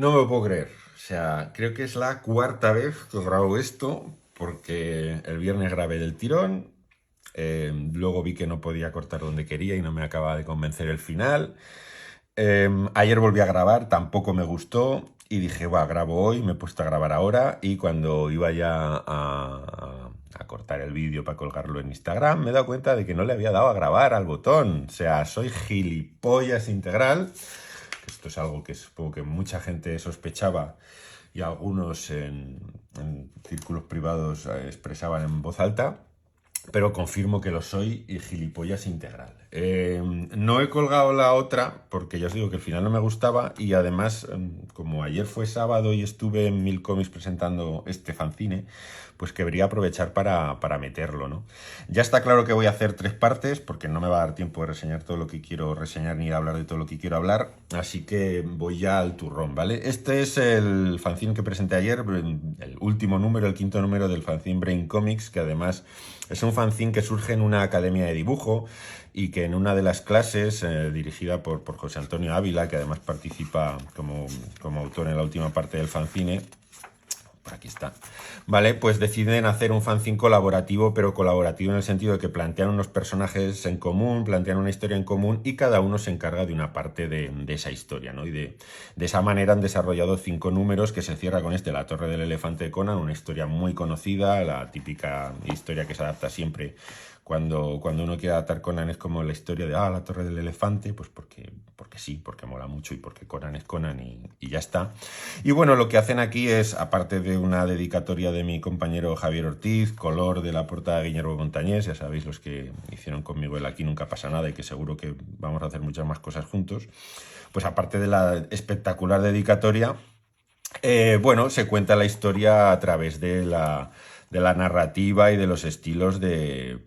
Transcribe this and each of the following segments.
No me lo puedo creer. O sea, creo que es la cuarta vez que grabo esto, porque el viernes grabé del tirón, luego vi que no podía cortar donde quería y no me acababa de convencer el final. Ayer volví a grabar, tampoco me gustó y dije, va, grabo hoy, me he puesto a grabar ahora y cuando iba ya a cortar el vídeo para colgarlo en Instagram me he dado cuenta de que no le había dado a grabar al botón. O sea, soy gilipollas integral. Esto es algo que supongo que mucha gente sospechaba y algunos en círculos privados expresaban en voz alta, pero confirmo que lo soy y gilipollas integral. No he colgado la otra porque ya os digo que al final no me gustaba y además, como ayer fue sábado y estuve en Mil Comics presentando este fanzine, pues quería aprovechar para meterlo, ¿no? Ya está claro que voy a hacer tres partes porque no me va a dar tiempo de reseñar todo lo que quiero reseñar ni de hablar de todo lo que quiero hablar, así que voy ya al turrón, ¿vale? Este es el fanzine que presenté ayer, el último número, el quinto número del fanzine Brain Comics, que además es un fanzine que surge en una academia de dibujo y que en una de las clases, dirigida por José Antonio Ávila, que además participa como autor en la última parte del fanzine, por aquí está, ¿vale? Pues deciden hacer un fanzine colaborativo, pero colaborativo en el sentido de que plantean unos personajes en común, plantean una historia en común y cada uno se encarga de una parte de esa historia, ¿no? Y de esa manera han desarrollado 5 números que se cierra con La Torre del Elefante de Conan, una historia muy conocida, la típica historia que se adapta siempre cuando uno quiere adaptar Conan, es como la historia de la Torre del Elefante, pues porque sí, porque mola mucho y porque Conan es Conan y ya está. Y bueno, lo que hacen aquí es, aparte de una dedicatoria de mi compañero Javier Ortiz, color de la portada de Guillermo Montañés, ya sabéis los que hicieron conmigo el Aquí Nunca Pasa Nada y que seguro que vamos a hacer muchas más cosas juntos, pues aparte de la espectacular dedicatoria, bueno, se cuenta la historia a través de la narrativa y de los estilos de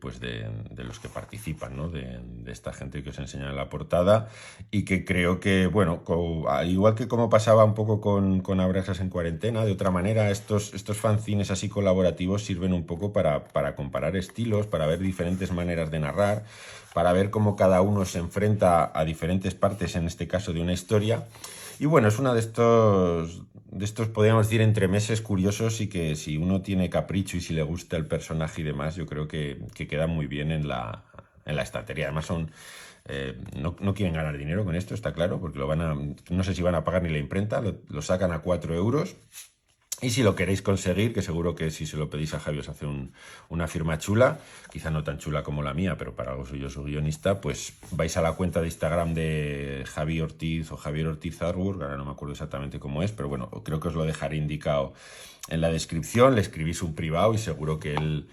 los que participan, ¿no? De esta gente que os enseña en la portada y que creo que, bueno, al igual que como pasaba un poco con Abraxas en cuarentena, de otra manera, estos fanzines así colaborativos sirven un poco para comparar estilos, para ver diferentes maneras de narrar, para ver cómo cada uno se enfrenta a diferentes partes, en este caso de una historia. Y bueno, es uno de estos, podríamos decir, entremeses curiosos y que si uno tiene capricho y si le gusta el personaje y demás, yo creo que queda muy bien en la estantería. Además no quieren ganar dinero con esto, está claro, porque no sé si van a pagar ni la imprenta, lo sacan a 4 euros. Y si lo queréis conseguir, que seguro que si se lo pedís a Javi os hace una firma chula, quizá no tan chula como la mía, pero para algo soy yo su guionista, pues vais a la cuenta de Instagram de Javi Ortiz o Javier Ortiz Artwork, ahora no me acuerdo exactamente cómo es, pero bueno, creo que os lo dejaré indicado en la descripción, le escribís un privado y seguro que él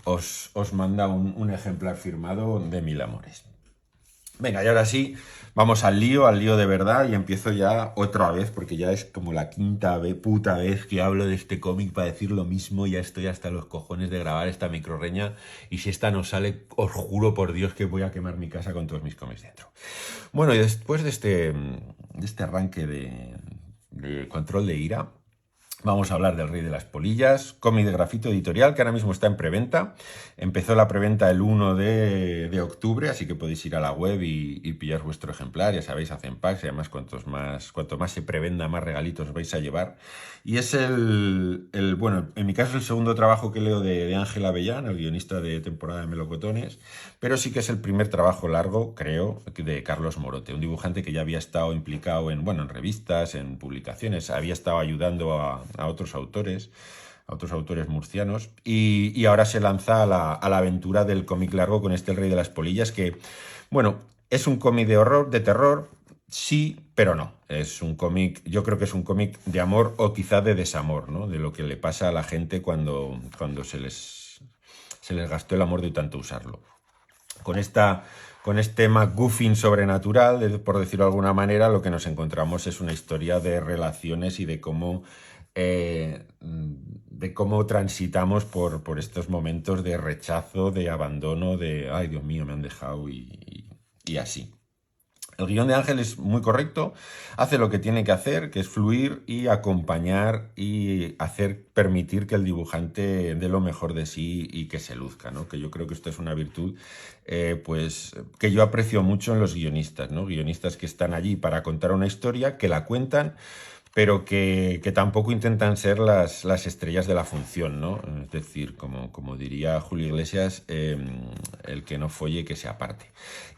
os manda un ejemplar firmado de mil amores. Venga, y ahora sí, vamos al lío de verdad, y empiezo ya otra vez, porque ya es como la quinta puta vez que hablo de este cómic para decir lo mismo, ya estoy hasta los cojones de grabar esta microreña, y si esta no sale, os juro por Dios que voy a quemar mi casa con todos mis cómics dentro. Bueno, y después de este arranque de control de ira, vamos a hablar del Rey de las Polillas, cómic de grafito editorial que ahora mismo está en preventa. Empezó la preventa el 1 de octubre, así que podéis ir a la web y pillar vuestro ejemplar. Ya sabéis, hacen packs y además cuanto más se prevenda, más regalitos vais a llevar. Y es bueno, en mi caso el segundo trabajo que leo de Ángel Avellán, el guionista de temporada de Melocotones, pero sí que es el primer trabajo largo, creo, de Carlos Morote, un dibujante que ya había estado implicado en revistas, en publicaciones, había estado ayudando a otros autores murcianos, y ahora se lanza a la aventura del cómic largo con El Rey de las Polillas, que, bueno, es un cómic de horror, de terror, sí, pero no. Es un cómic, yo creo que es un cómic de amor o quizá de desamor, ¿no? De lo que le pasa a la gente cuando se les gastó el amor de tanto usarlo. Con este MacGuffin sobrenatural, por decirlo de alguna manera, lo que nos encontramos es una historia de relaciones y de cómo transitamos por estos momentos de rechazo, de abandono, de ay Dios mío, me han dejado y así. El guión de Ángel es muy correcto, hace lo que tiene que hacer, que es fluir y acompañar y permitir que el dibujante dé lo mejor de sí y que se luzca, ¿no? Que yo creo que esto es una virtud, pues, que yo aprecio mucho en los guionistas, ¿no? Guionistas que están allí para contar una historia, que la cuentan, pero que tampoco intentan ser las estrellas de la función, ¿no? Es decir, como diría Julio Iglesias, el que no folle, que se aparte.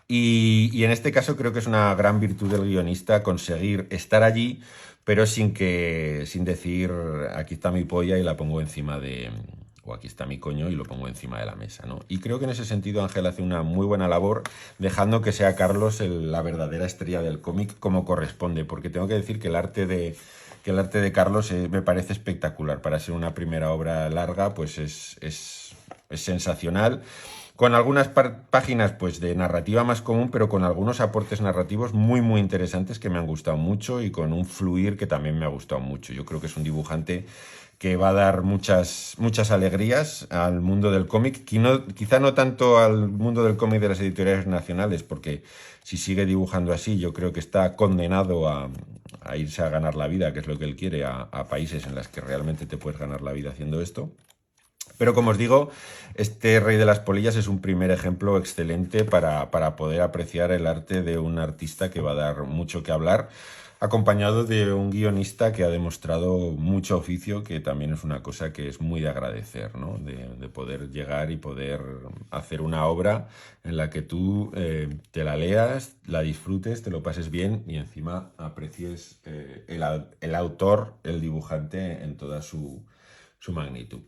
Y en este caso creo que es una gran virtud del guionista conseguir estar allí, pero sin decir, aquí está mi polla y la pongo encima de, o aquí está mi coño y lo pongo encima de la mesa, ¿no? Y creo que en ese sentido Ángel hace una muy buena labor, dejando que sea Carlos la verdadera estrella del cómic como corresponde, porque tengo que decir que el arte de Carlos me parece espectacular. Para ser una primera obra larga, pues es sensacional, con algunas páginas pues de narrativa más común, pero con algunos aportes narrativos muy muy interesantes que me han gustado mucho y con un fluir que también me ha gustado mucho. Yo creo que es un dibujante que va a dar muchas alegrías al mundo del cómic, quizá no tanto al mundo del cómic de las editoriales nacionales, porque si sigue dibujando así, yo creo que está condenado a irse a ganar la vida, que es lo que él quiere, a países en los que realmente te puedes ganar la vida haciendo esto. Pero como os digo, este Rey de las Polillas es un primer ejemplo excelente para poder apreciar el arte de un artista que va a dar mucho que hablar, acompañado de un guionista que ha demostrado mucho oficio, que también es una cosa que es muy de agradecer, ¿no? De poder llegar y poder hacer una obra en la que tú te la leas, la disfrutes, te lo pases bien y encima aprecies el autor, el dibujante en toda su magnitud.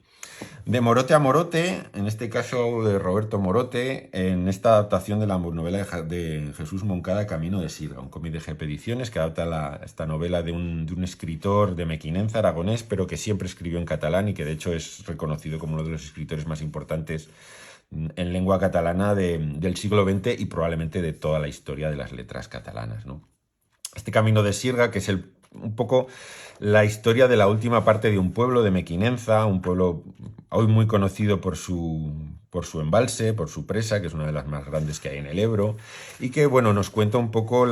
De Morote a Morote, en este caso de Roberto Morote, en esta adaptación de la novela de Jesús Moncada, Camino de Sirga, un cómic de GP Ediciones que adapta esta novela de un escritor de Mequinenza, aragonés, pero que siempre escribió en catalán y que de hecho es reconocido como uno de los escritores más importantes en lengua catalana del siglo XX y probablemente de toda la historia de las letras catalanas, ¿no? Este Camino de Sirga, que es un poco la historia de la última parte de un pueblo de Mequinenza, un pueblo hoy muy conocido por su embalse, por su presa, que es una de las más grandes que hay en el Ebro, y que, bueno, nos cuenta un poco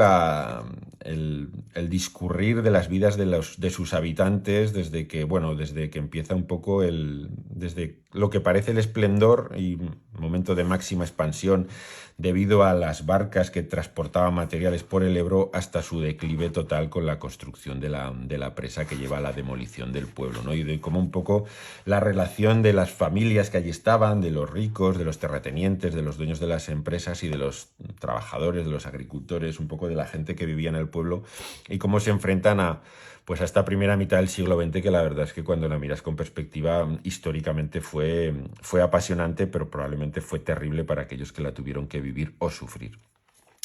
el discurrir de las vidas de sus habitantes desde que empieza un poco desde lo que parece el esplendor y momento de máxima expansión debido a las barcas que transportaban materiales por el Ebro hasta su declive total con la construcción de la presa que lleva a la demolición del pueblo, ¿no? Y de cómo un poco la relación de las familias que allí estaban, de los ricos, de los terratenientes, de los dueños de las empresas y de los trabajadores, de los agricultores, un poco de la gente que vivía en el pueblo y cómo se enfrentan a esta primera mitad del siglo XX, que la verdad es que cuando la miras con perspectiva, históricamente fue apasionante, pero probablemente fue terrible para aquellos que la tuvieron que vivir o sufrir.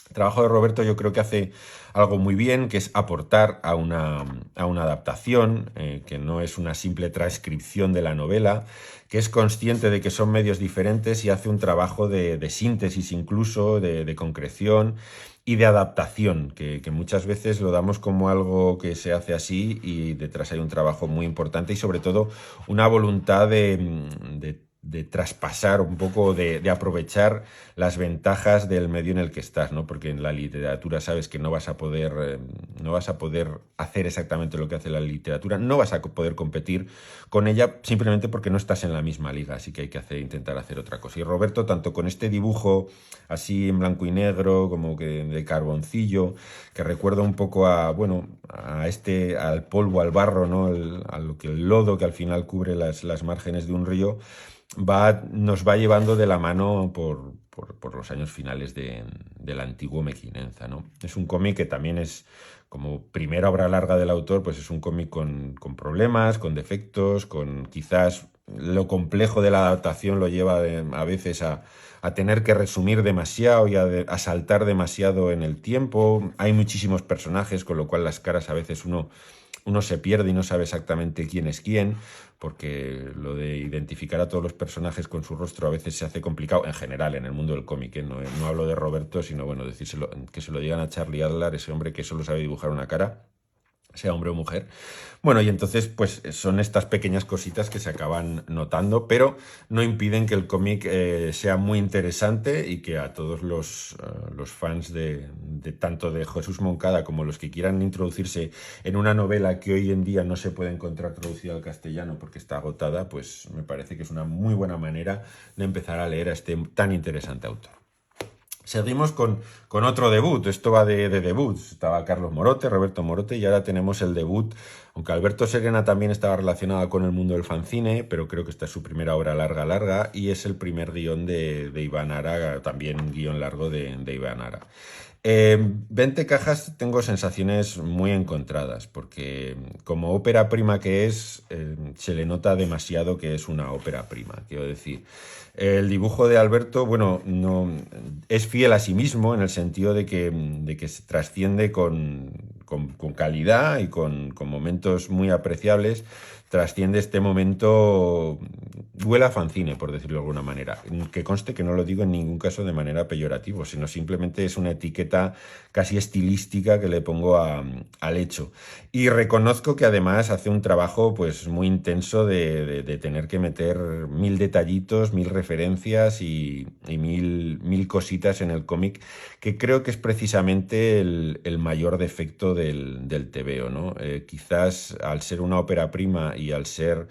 El trabajo de Roberto yo creo que hace algo muy bien, que es aportar a una adaptación, que no es una simple transcripción de la novela, que es consciente de que son medios diferentes y hace un trabajo de síntesis incluso, de concreción y de adaptación, que muchas veces lo damos como algo que se hace así y detrás hay un trabajo muy importante y sobre todo una voluntad de traspasar un poco, de aprovechar las ventajas del medio en el que estás, ¿no? Porque en la literatura sabes que no vas a poder hacer exactamente lo que hace la literatura, no vas a poder competir con ella simplemente porque no estás en la misma liga, así que hay que intentar hacer otra cosa. Y Roberto, tanto con este dibujo así en blanco y negro, como que de carboncillo, que recuerda un poco al polvo, al barro, ¿no? El lodo que al final cubre las márgenes de un río, nos va llevando de la mano por los años finales del antiguo Mequinenza, ¿no? Es un cómic que también es, como primera obra larga del autor, pues es un cómic con problemas, con defectos, con quizás lo complejo de la adaptación lo lleva a veces a tener que resumir demasiado y a saltar demasiado en el tiempo. Hay muchísimos personajes, con lo cual las caras a veces uno se pierde y no sabe exactamente quién es quién, porque lo de identificar a todos los personajes con su rostro a veces se hace complicado, en general, en el mundo del cómic, ¿eh? No hablo de Roberto, sino, bueno, decírselo, que se lo digan a Charlie Adler, ese hombre que solo sabe dibujar una cara, sea hombre o mujer. Bueno, y entonces pues son estas pequeñas cositas que se acaban notando, pero no impiden que el cómic sea muy interesante y que a todos los fans de tanto de Jesús Moncada como los que quieran introducirse en una novela que hoy en día no se puede encontrar traducida al castellano porque está agotada, pues me parece que es una muy buena manera de empezar a leer a este tan interesante autor. Seguimos con otro debut, esto va de debuts. Estaba Carlos Morote, Roberto Morote, y ahora tenemos el debut, aunque Alberto Serena también estaba relacionado con el mundo del fanzine, pero creo que esta es su primera obra larga, y es el primer guión de Iván Ara, también guión largo de Iván Ara. 20 cajas tengo sensaciones muy encontradas, porque como ópera prima que es, se le nota demasiado que es una ópera prima, quiero decir. El dibujo de Alberto, bueno, no, es fiel a sí mismo en el sentido de que se trasciende con calidad y con momentos muy apreciables, trasciende este momento, huele a fanzine, por decirlo de alguna manera. Que conste que no lo digo en ningún caso de manera peyorativa, sino simplemente es una etiqueta casi estilística que le pongo al hecho. Y reconozco que además hace un trabajo pues muy intenso de tener que meter mil detallitos, mil referencias y mil cositas en el cómic, que creo que es precisamente el mayor defecto del TVO, ¿no? Quizás al ser una ópera prima y al ser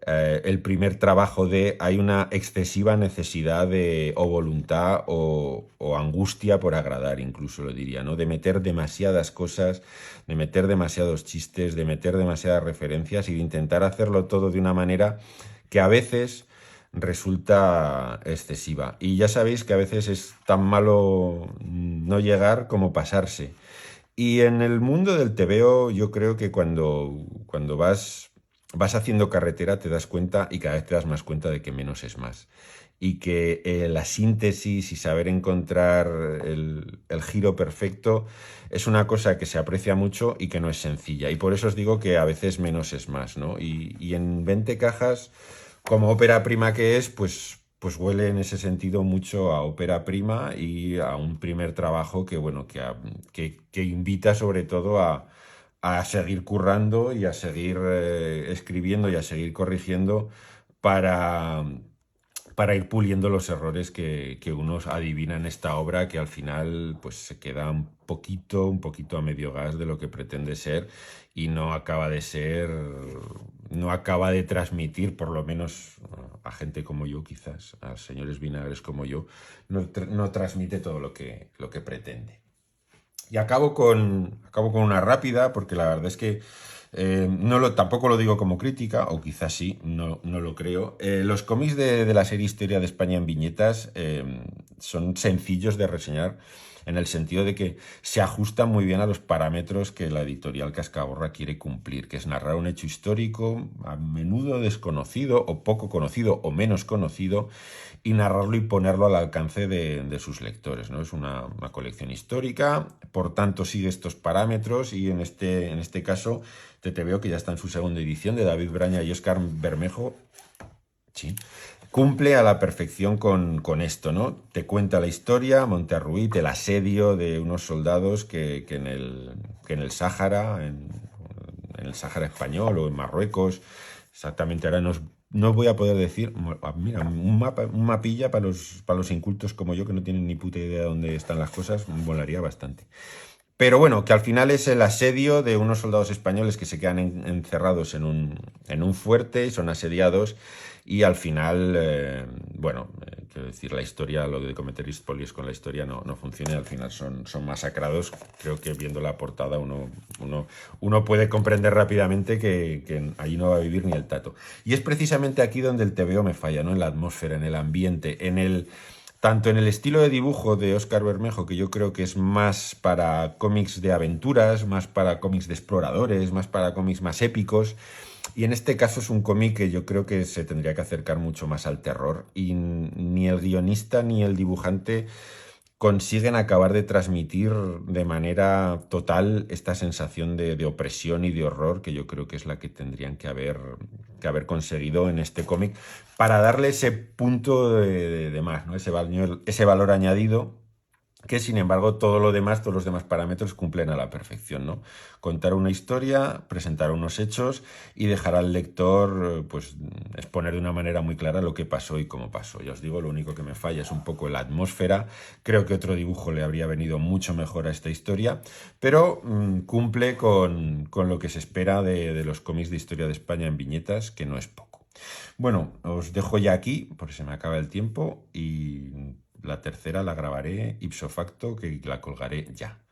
el primer trabajo hay una excesiva necesidad o voluntad o angustia por agradar, incluso lo diría, ¿no? De meter demasiadas cosas, de meter demasiados chistes, de meter demasiadas referencias y de intentar hacerlo todo de una manera que a veces resulta excesiva. Y ya sabéis que a veces es tan malo no llegar como pasarse. Y en el mundo del tebeo, yo creo que cuando vas haciendo carretera te das cuenta y cada vez te das más cuenta de que menos es más. Y que la síntesis y saber encontrar el giro perfecto es una cosa que se aprecia mucho y que no es sencilla. Y por eso os digo que a veces menos es más, ¿no? Y en 20 cajas, como ópera prima que es, pues huele en ese sentido mucho a ópera prima y a un primer trabajo que, bueno, que invita sobre todo a seguir currando y a seguir escribiendo y a seguir corrigiendo para, para ir puliendo los errores que uno adivina en esta obra, que al final pues se queda un poquito a medio gas de lo que pretende ser y no acaba de ser, no acaba de transmitir, por lo menos a gente como yo, quizás, a señores vinagres como yo, no transmite todo lo que pretende. Y acabo con una rápida, porque la verdad es que tampoco lo digo como crítica, o quizás sí, no lo creo. Los cómics de la serie Historia de España en viñetas son sencillos de reseñar en el sentido de que se ajustan muy bien a los parámetros que la editorial Cascaborra quiere cumplir, que es narrar un hecho histórico, a menudo desconocido, o poco conocido, o menos conocido, y narrarlo y ponerlo al alcance de sus lectores, ¿no? Es una colección histórica, por tanto sigue estos parámetros y en este caso te veo que ya está en su segunda edición de David Braña y Óscar Bermejo. Sí. Cumple a la perfección con esto, ¿no? Te cuenta la historia, Monterruit, el asedio de unos soldados que en el Sáhara, en el Sáhara español o en Marruecos, exactamente ahora no voy a poder decir, mira, un mapilla para los incultos como yo que no tienen ni puta idea de dónde están las cosas, molaría bastante. Pero bueno, que al final es el asedio de unos soldados españoles que se quedan encerrados en un fuerte y son asediados y al final, bueno, quiero decir, la historia, lo de cometer expolios con la historia no funciona y al final son masacrados. Creo que viendo la portada uno puede comprender rápidamente que ahí no va a vivir ni el tato. Y es precisamente aquí donde el TVO me falla, ¿no? En la atmósfera, en el ambiente, tanto en el estilo de dibujo de Óscar Bermejo, que yo creo que es más para cómics de aventuras, más para cómics de exploradores, más para cómics más épicos. Y en este caso es un cómic que yo creo que se tendría que acercar mucho más al terror. Y ni el guionista ni el dibujante consiguen acabar de transmitir de manera total esta sensación de opresión y de horror que yo creo que es la que tendrían que haber conseguido en este cómic para darle ese punto de más, ¿no? Ese valor añadido que sin embargo todo lo demás, todos los demás parámetros cumplen a la perfección, ¿no? Contar una historia, presentar unos hechos y dejar al lector pues exponer de una manera muy clara lo que pasó y cómo pasó. Ya os digo, lo único que me falla es un poco la atmósfera. Creo que otro dibujo le habría venido mucho mejor a esta historia, pero cumple con lo que se espera de los cómics de historia de España en viñetas, que no es poco. Bueno, os dejo ya aquí porque se me acaba el tiempo y La tercera la grabaré ipso facto, que la colgaré ya.